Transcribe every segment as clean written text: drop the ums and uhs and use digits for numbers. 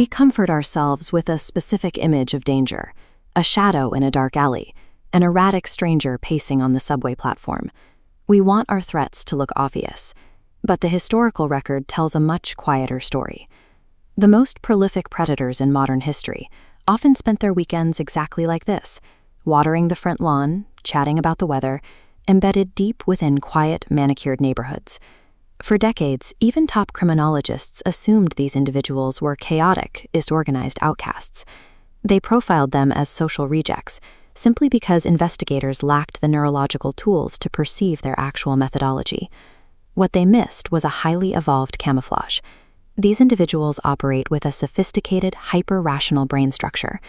We comfort ourselves with a specific image of danger, a shadow in a dark alley, an erratic stranger pacing on the subway platform. We want our threats to look obvious, but the historical record tells a much quieter story. The most prolific predators in modern history often spent their weekends exactly like this, watering the front lawn, chatting about the weather, embedded deep within quiet, manicured neighborhoods. For decades, even top criminologists assumed these individuals were chaotic, disorganized outcasts. They profiled them as social rejects, simply because investigators lacked the neurological tools to perceive their actual methodology. What they missed was a highly evolved camouflage. These individuals operate with a sophisticated, hyper-rational brain structure.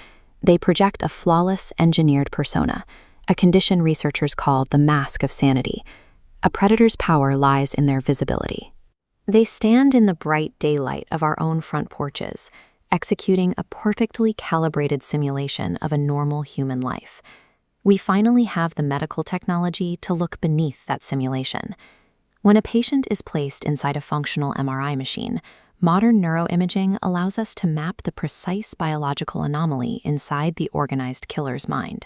They project a flawless, engineered persona, a condition researchers call the mask of sanity. A predator's power lies in their visibility. They stand in the bright daylight of our own front porches, executing a perfectly calibrated simulation of a normal human life. We finally have the medical technology to look beneath that simulation. When a patient is placed inside a functional MRI machine, modern neuroimaging allows us to map the precise biological anomaly inside the organized killer's mind.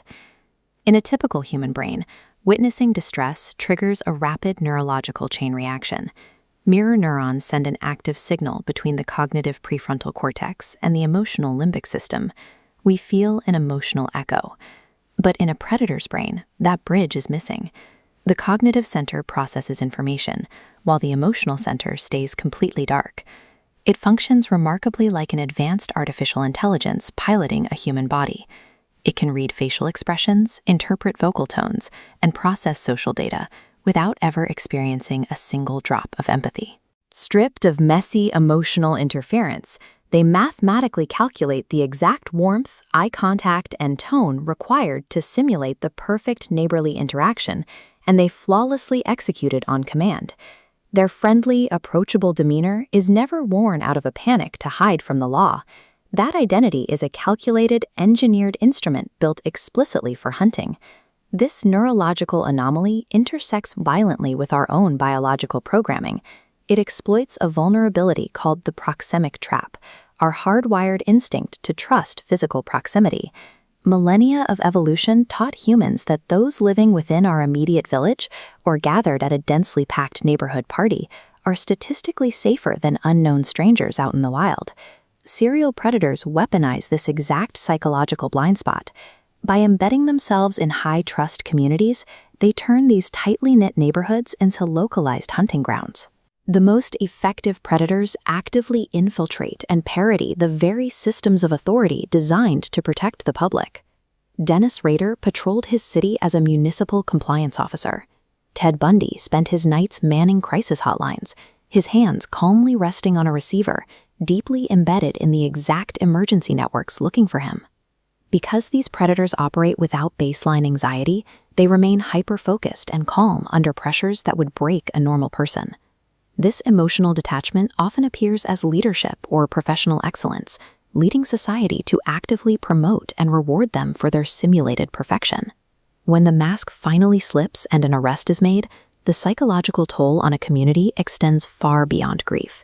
In a typical human brain, witnessing distress triggers a rapid neurological chain reaction. Mirror neurons send an active signal between the cognitive prefrontal cortex and the emotional limbic system. We feel an emotional echo. But in a predator's brain, that bridge is missing. The cognitive center processes information, while the emotional center stays completely dark. It functions remarkably like an advanced artificial intelligence piloting a human body. It can read facial expressions, interpret vocal tones, and process social data without ever experiencing a single drop of empathy. Stripped of messy emotional interference, they mathematically calculate the exact warmth, eye contact, and tone required to simulate the perfect neighborly interaction, and they flawlessly execute it on command. Their friendly, approachable demeanor is never worn out of a panic to hide from the law. That identity is a calculated, engineered instrument built explicitly for hunting. This neurological anomaly intersects violently with our own biological programming. It exploits a vulnerability called the proxemic trap, our hardwired instinct to trust physical proximity. Millennia of evolution taught humans that those living within our immediate village or gathered at a densely packed neighborhood party are statistically safer than unknown strangers out in the wild. Serial predators weaponize this exact psychological blind spot. By embedding themselves in high-trust communities, they turn these tightly knit neighborhoods into localized hunting grounds. The most effective predators actively infiltrate and parody the very systems of authority designed to protect the public. Dennis Rader patrolled his city as a municipal compliance officer. Ted Bundy spent his nights manning crisis hotlines, his hands calmly resting on a receiver, deeply embedded in the exact emergency networks looking for him. Because these predators operate without baseline anxiety, they remain hyper-focused and calm under pressures that would break a normal person. This emotional detachment often appears as leadership or professional excellence, leading society to actively promote and reward them for their simulated perfection. When the mask finally slips and an arrest is made, the psychological toll on a community extends far beyond grief.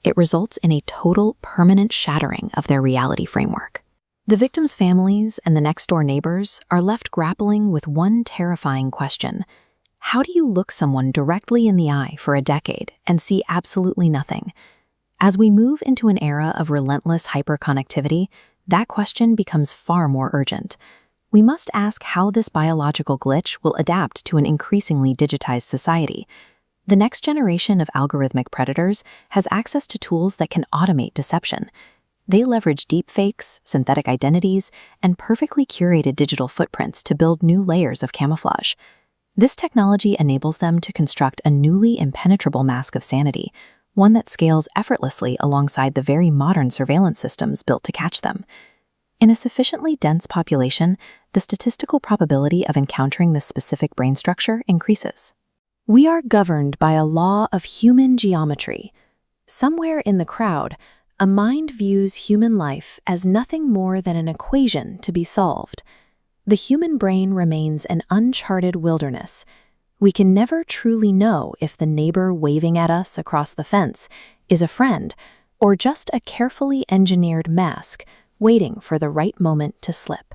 It results in a total, permanent shattering of their reality framework. The victims' families and the next-door neighbors are left grappling with one terrifying question. How do you look someone directly in the eye for a decade and see absolutely nothing? As we move into an era of relentless hyperconnectivity, that question becomes far more urgent. We must ask how this biological glitch will adapt to an increasingly digitized society. The next generation of algorithmic predators has access to tools that can automate deception. They leverage deepfakes, synthetic identities, and perfectly curated digital footprints to build new layers of camouflage. This technology enables them to construct a newly impenetrable mask of sanity, one that scales effortlessly alongside the very modern surveillance systems built to catch them. In a sufficiently dense population, the statistical probability of encountering this specific brain structure increases. We are governed by a law of human geometry. Somewhere in the crowd, a mind views human life as nothing more than an equation to be solved. The human brain remains an uncharted wilderness. We can never truly know if the neighbor waving at us across the fence is a friend or just a carefully engineered mask waiting for the right moment to slip.